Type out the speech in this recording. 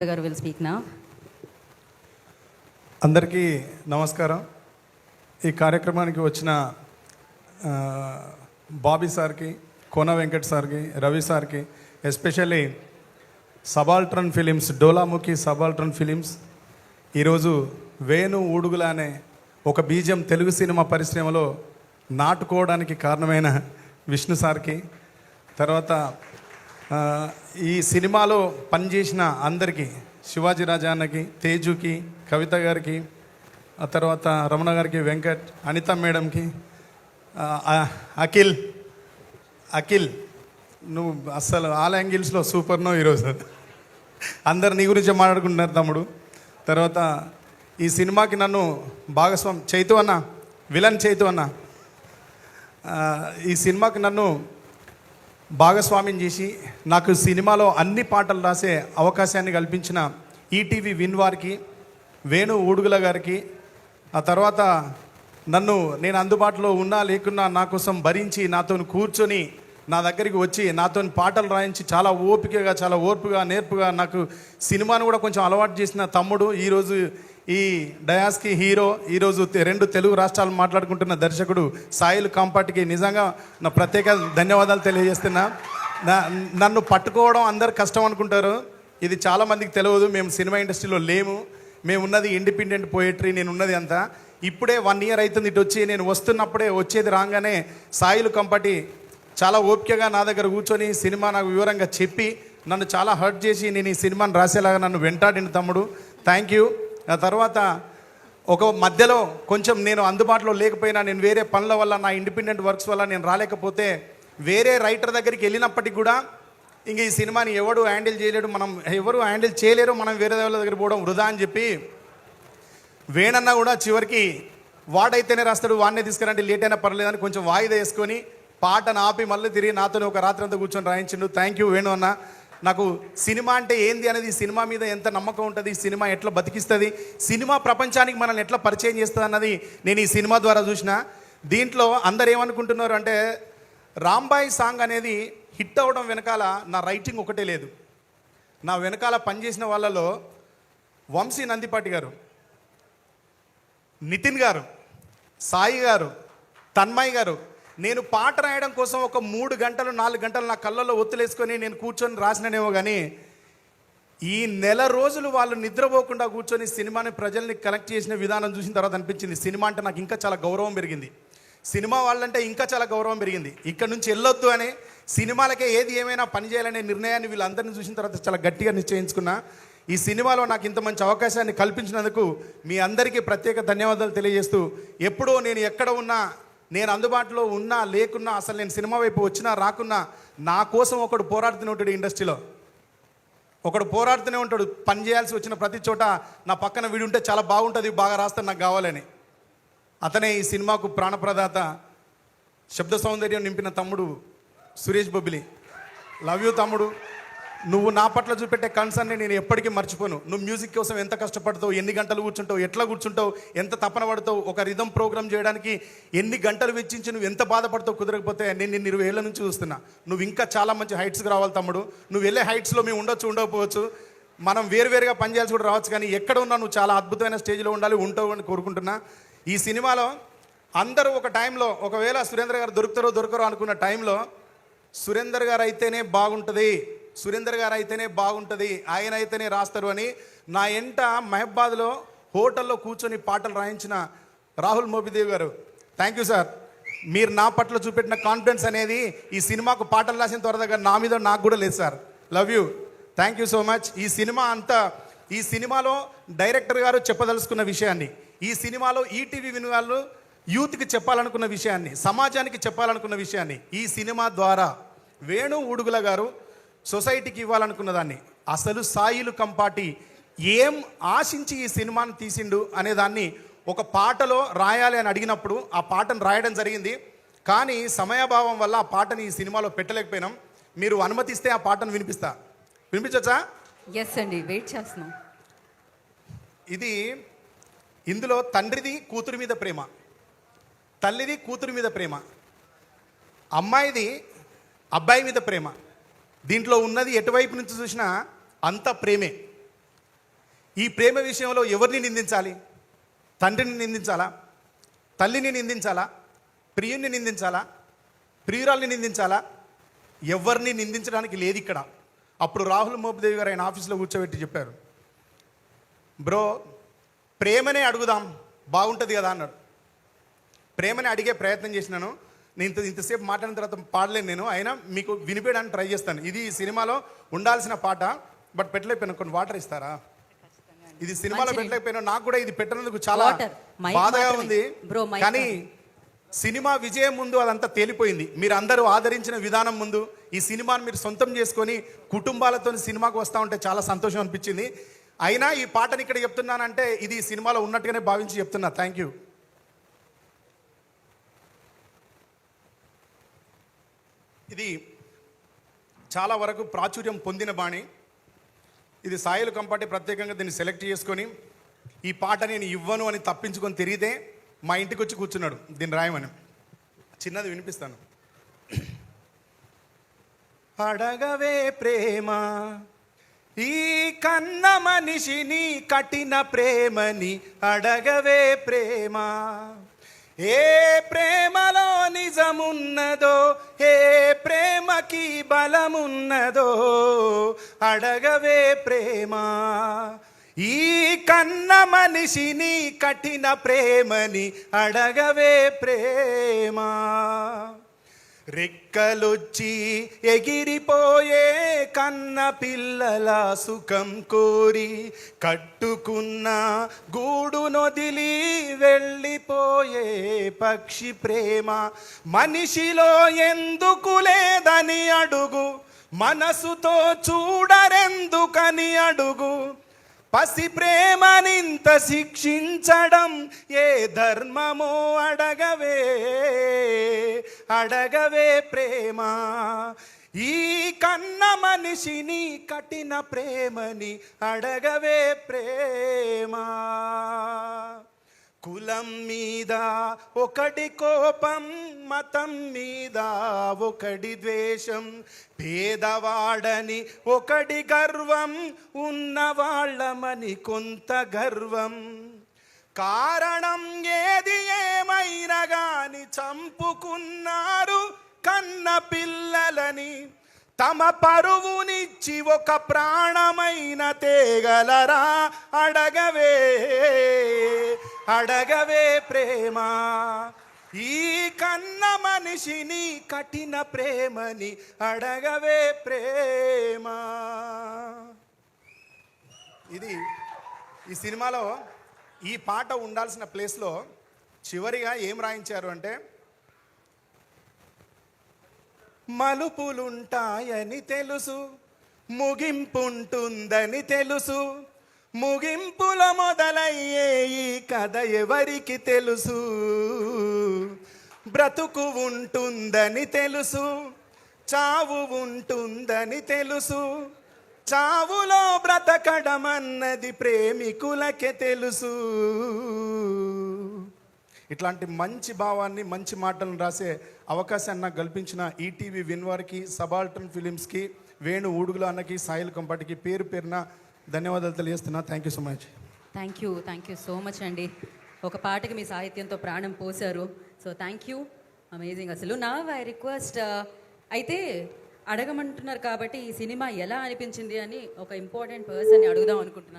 గారు will speak now. అందరికీ నమస్కారం. ఈ కార్యక్రమానికి వచ్చిన బాబీ సార్కి, కోన వెంకట్ సార్కి, రవి సార్కి, ఎస్పెషల్లీ సబాల్ట్రన్ ఫిలిమ్స్, డోలాముఖి సబాల్ట్రన్ ఫిలిమ్స్ ఈరోజు వేణు ఊడుగుల అనే ఒక బీజం తెలుగు సినిమా పరిశ్రమలో నాటుకోవడానికి కారణమైన విష్ణు సార్కి, తర్వాత ఈ సినిమాలో పనిచేసిన అందరికీ, శివాజీ రాజా అన్నకి, తేజుకి, కవిత గారికి, ఆ తర్వాత రమణ గారికి, వెంకట్, అనిత మేడంకి, అఖిల్ నువ్వు అస్సలు ఆల్ యాంగిల్స్లో సూపర్ నో ఈరోజు. అందరు నీ గురించే మాట్లాడుకుంటున్నారు తమ్ముడు. తర్వాత ఈ సినిమాకి నన్ను భాగస్వామి చైతు అన్న, విలన్ చైతు అన్న, ఈ సినిమాకి నన్ను భాగస్వామ్యం చేసి నాకు సినిమాలో అన్ని పాటలు రాసే అవకాశాన్ని కల్పించిన ఈటీవీ విన్ వారికి, వేణు ఊడుగుల గారికి, ఆ తర్వాత నేను అందుబాటులో ఉన్నా లేకున్నా నా కోసం భరించి నాతో కూర్చొని నా దగ్గరికి వచ్చి నాతో పాటలు రాయించి చాలా ఓపికగా, చాలా ఓర్పుగా, నేర్పుగా నాకు సినిమాను కూడా కొంచెం అలవాటు చేసిన తమ్ముడు, ఈరోజు ఈ డయాస్కి హీరో, ఈరోజు 2 తెలుగు రాష్ట్రాలు మాట్లాడుకుంటున్న దర్శకుడు సాయిల్ కాంపాటికి నిజంగా నా ప్రత్యేక ధన్యవాదాలు తెలియజేస్తున్నా. నన్ను పట్టుకోవడం అందరు కష్టం అనుకుంటారు, ఇది చాలామందికి తెలియదు. మేము సినిమా ఇండస్ట్రీలో లేము, మేము ఉన్నది ఇండిపెండెంట్ పోయట్రీ, నేను ఉన్నది అంతా. ఇప్పుడే 1 year అవుతుంది ఇటు వచ్చి. నేను వస్తున్నప్పుడే వచ్చేది రాగానే సాయిల్ కంపటి చాలా ఓపికగా నా దగ్గర కూర్చొని సినిమా నాకు వివరంగా చెప్పి నన్ను చాలా హర్ట్ చేసి నేను ఈ సినిమాని రాసేలాగా నన్ను వెంటాడిన తమ్ముడు, థ్యాంక్ యూ. ఆ తర్వాత ఒక మధ్యలో కొంచెం నేను అందుబాటులో లేకపోయినా, నేను వేరే పనుల వల్ల, నా ఇండిపెండెంట్ వర్క్స్ వల్ల నేను రాలేకపోతే వేరే రైటర్ దగ్గరికి వెళ్ళినప్పటికీ కూడా ఇంక ఈ సినిమాని ఎవరు హ్యాండిల్ చేయలేడు, ఎవరు హ్యాండిల్ చేయలేరు, మనం వేరే వాళ్ళ దగ్గర పోవడం వృధా అని చెప్పి వేణన్న కూడా చివరికి వాడైతేనే రాస్తాడు, వాడినే తీసుకురండి, లేట్ అయినా పర్లేదని కొంచెం వాయిదా వేసుకొని పాటను ఆపి మళ్ళీ తిరిగి నాతో ఒక రాత్రంతా కూర్చొని రాయించిండు. థ్యాంక్ యూ వేణు అన్న. నాకు సినిమా అంటే ఏంది అనేది, సినిమా మీద ఎంత నమ్మకం ఉంటుంది, సినిమా ఎట్లా బతికిస్తుంది, సినిమా ప్రపంచానికి మనల్ని ఎట్లా పరిచయం చేస్తుంది అన్నది నేను ఈ సినిమా ద్వారా చూసిన. దీంట్లో అందరు ఏమనుకుంటున్నారు అంటే రాంబాయి సాంగ్ అనేది హిట్ అవ్వడం వెనకాల నా రైటింగ్ ఒకటే లేదు. నా వెనకాల పనిచేసిన వాళ్ళలో వంశీ నందిపాటి గారు, నితిన్ గారు, సాయి గారు, తన్మయ్ గారు, నేను పాట రాయడం కోసం ఒక 3 గంటలు 4 గంటలు నా కళ్ళల్లో ఒత్తులేసుకొని నేను కూర్చొని రాసిననేమో కానీ ఈ నెల రోజులు వాళ్ళు నిద్రపోకుండా కూర్చొని సినిమాని ప్రజల్ని కనెక్ట్ చేసిన విధానం చూసిన తర్వాత అనిపించింది సినిమా అంటే నాకు ఇంకా చాలా గౌరవం పెరిగింది, సినిమా వాళ్ళంటే ఇంకా చాలా గౌరవం పెరిగింది. ఇక్కడ నుంచి వెళ్ళొద్దు అని, సినిమాలకే ఏది ఏమైనా పని చేయాలనే నిర్ణయాన్ని వీళ్ళందరినీ చూసిన తర్వాత చాలా గట్టిగా నిశ్చయించుకున్నా. ఈ సినిమాలో నాకు ఇంత మంచి అవకాశాన్ని కల్పించినందుకు మీ అందరికీ ప్రత్యేక ధన్యవాదాలు తెలియజేస్తూ, ఎప్పుడో నేను ఎక్కడ ఉన్నా, నేను అందుబాటులో ఉన్నా లేకున్నా, అసలు నేను సినిమా వైపు వచ్చినా రాకున్నా నా కోసం ఒకడు పోరాడుతూనే ఉంటాడు. ఇండస్ట్రీలో ఒకడు పోరాడుతూనే ఉంటాడు. పని చేయాల్సి వచ్చిన ప్రతి చోట నా పక్కన వీడు ఉంటే చాలా బాగుంటుంది, బాగా రాస్తాను, నాకు కావాలని. అతనే ఈ సినిమాకు ప్రాణప్రదాత, శబ్ద సౌందర్యం నింపిన తమ్ముడు సురేష్ బొబ్బిలి. లవ్ యూ తమ్ముడు. నువ్వు నా పట్ల చూపెట్టే కన్సర్న్ని నేను ఎప్పటికీ మర్చిపోను. నువ్వు మ్యూజిక్ కోసం ఎంత కష్టపడతావు, ఎన్ని గంటలు కూర్చుంటావు, ఎట్లా కూర్చుంటావు, ఎంత తపన పడతావు, ఒక రిథమ్ ప్రోగ్రామ్ చేయడానికి ఎన్ని గంటలు వెచ్చించి నువ్వు ఎంత బాధపడతావు. కుదరకపోతే నేను నిన్ను 20 ఏళ్ళ నుంచి చూస్తున్నా. నువ్వు ఇంకా చాలా మంచి హైట్స్కి రావాలి తమ్ముడు. నువ్వు వెళ్ళే హైట్స్లో మేము ఉండకపోవచ్చు, మనం వేరువేరుగా పనిచేయాల్సి కూడా రావచ్చు, కానీ ఎక్కడ ఉన్నా నువ్వు చాలా అద్భుతమైన స్టేజ్లో ఉండాలి, ఉంటావు అని కోరుకుంటున్నా. ఈ సినిమాలో అందరూ ఒక టైంలో, ఒకవేళ సురేంద్ర గారు దొరకరో అనుకున్న టైంలో సురేందర్ గారు అయితేనే బాగుంటుంది, సురేందర్ గారు అయితేనే బాగుంటుంది, ఆయన అయితేనే రాస్తారు అని నా ఎంట మహబాద్లో హోటల్లో కూర్చొని పాటలు రాయించిన రాహుల్ మోబిదేవ్ గారు, థ్యాంక్ యూ సార్. మీరు నా పట్ల చూపెట్టిన కాన్ఫిడెన్స్ అనేది ఈ సినిమాకు పాటలు రాసిన త్వరగా నా మీద నాకు కూడా లేదు sir. Love you, thank you so much. ఈ సినిమాలో డైరెక్టర్ గారు చెప్పదలుచుకున్న విషయాన్ని, ఈ సినిమాలో ఈటీవీ విన్ వాళ్ళు యూత్కి చెప్పాలనుకున్న విషయాన్ని, సమాజానికి చెప్పాలనుకున్న విషయాన్ని ఈ సినిమా ద్వారా వేణు ఊడుగుల గారు సొసైటీకి ఇవ్వాలనుకున్న దాన్ని, అసలు సాయిలు కంపాటి ఏం ఆశించి ఈ సినిమాను తీసిండు అనేదాన్ని ఒక పాటలో రాయాలి అని అడిగినప్పుడు ఆ పాటను రాయడం జరిగింది. కానీ సమయాభావం వల్ల ఆ పాటని ఈ సినిమాలో పెట్టలేకపోయినాం. మీరు అనుమతిస్తే ఆ పాటను వినిపించచ్చా? ఎస్ అండి, వెయిట్ చేస్తున్నాం. ఇందులో తండ్రిది కూతురు మీద ప్రేమ, తల్లిది కూతురు మీద ప్రేమ, అమ్మాయిది అబ్బాయి మీద ప్రేమ. దీంట్లో ఉన్నది ఎటువైపు నుంచి చూసినా అంత ప్రేమే. ఈ ప్రేమ విషయంలో ఎవరిని నిందించాలి? తండ్రిని నిందించాలా? తల్లిని నిందించాలా? ప్రియుణ్ణి నిందించాలా? ప్రియురాల్ని నిందించాలా? ఎవరిని నిందించడానికి లేదు ఇక్కడ. అప్పుడు రాహుల్ మోపిదేవి గారు ఆయన ఆఫీస్లో కూర్చోబెట్టి చెప్పారు, బ్రో ప్రేమనే అడుగుదాం బాగుంటుంది కదా అన్నాడు. ప్రేమని అడిగే ప్రయత్నం చేసినాను. నేను ఇంతసేపు మాట్లాడిన తర్వాత పాడలేను నేను, అయినా మీకు వినిపించడానికి ట్రై చేస్తాను. ఇది సినిమాలో ఉండాల్సిన పాట, బట్ పెట్టలేకపోయినా. కొన్ని వాటర్ ఇస్తారా? ఇది సినిమాలో పెట్టలేకపోయినా. నాకు కూడా ఇది పెట్టినందుకు చాలా బాధగా ఉంది. కానీ సినిమా విజయం ముందు అదంతా తేలిపోయింది. మీరు అందరూ ఆదరించిన విధానం ముందు ఈ సినిమాను మీరు సొంతం చేసుకొని కుటుంబాలతో సినిమాకు వస్తూ ఉంటే చాలా సంతోషం అనిపించింది. అయినా ఈ పాటని ఇక్కడ చెప్తున్నానంటే ఇది సినిమాలో ఉన్నట్టుగానే భావించి చెప్తున్నా. Thank you. ఇది చాలా వరకు ప్రాచుర్యం పొందిన బాణి. ఇది సాయిలు కంపాటి ప్రత్యేకంగా దీన్ని సెలెక్ట్ చేసుకొని ఈ పాట నేను ఇవ్వను అని తప్పించుకొని తిరిగితే మా ఇంటికి వచ్చి కూర్చున్నాడు దీన్ని రాయమని. చిన్నది వినిపిస్తాను. అడగవే ప్రేమ ఈ కన్న మనిషిని కఠిన ప్రేమని అడగవే ప్రేమ, ఏ ప్రేమలో నిజమున్నదో ఏ ప్రేమకి బలమున్నదో అడగవే ప్రేమ, ఈ కన్న మనిషిని కఠిన ప్రేమని అడగవే ప్రేమ. రెక్కలొచ్చి ఎగిరిపోయే కన్న పిల్లల సుఖం కోరి కట్టుకున్న గూడు నొదిలి వెళ్ళిపోయే పక్షి ప్రేమ. మనిషిలో ఎందుకు లేదని అడుగు, మనసుతో చూడరెందుకని అడుగు, పసి ప్రేమనింత శిక్షించడం ఏ ధర్మమో అడగవే అడగవే ప్రేమ, ఈ కన్న మనిషిని కఠిన ప్రేమని అడగవే ప్రేమ. కులం మీద ఒకటి కోపం, మతం మీద ఒకటి ద్వేషం, పేదవాడని ఒకటి గర్వం, ఉన్నవాళ్ళమని కొంత గర్వం. కారణం ఏది ఏమైనా గాని చంపుకున్నారు కన్న పిల్లలని, తమ పరువునిచ్చి ఒక ప్రాణమైన తేగలరా అడగవే అడగవే ప్రేమ, ఈ కన్న మనిషిని కఠిన ప్రేమని అడగవే ప్రేమ. ఇది ఈ సినిమాలో ఈ పాట ఉండాల్సిన ప్లేస్లో చివరిగా ఏం రాయించారు అంటే, మలుపులుంటాయని తెలుసు ముగింపుంటుందని తెలుసు, ముగింపులో మొదలయ్యే ఈ కథ ఎవరికి తెలుసు, బ్రతుకు ఉంటుందని తెలుసు చావు ఉంటుందని తెలుసు, చావులో బ్రతకడమన్నది ప్రేమికులకే తెలుసు. ఇట్లాంటి మంచి భావాన్ని మంచి మాటలను రాసే అవకాశాన్ని నాకు కల్పించిన ఈటీవీ విన్ వారికి, సబాల్టర్న్ ఫిలిమ్స్కి, వేణు ఊడుగుల అన్నకి, సాయిల్ కంపాటికి పేరు పేరున ధన్యవాదాలు తెలియజేస్తున్నా. Thank you so much. Thank you so much అండి. ఒక పాటకి మీ సాహిత్యంతో ప్రాణం పోశారు. So thank you, amazing. అసలు నా ఐ రిక్వెస్ట్, అయితే అడగమంటున్నారు కాబట్టి ఈ సినిమా ఎలా అనిపించింది అని ఒక ఇంపార్టెంట్ పర్సన్ని అడుగుదాం అనుకుంటున్నాను.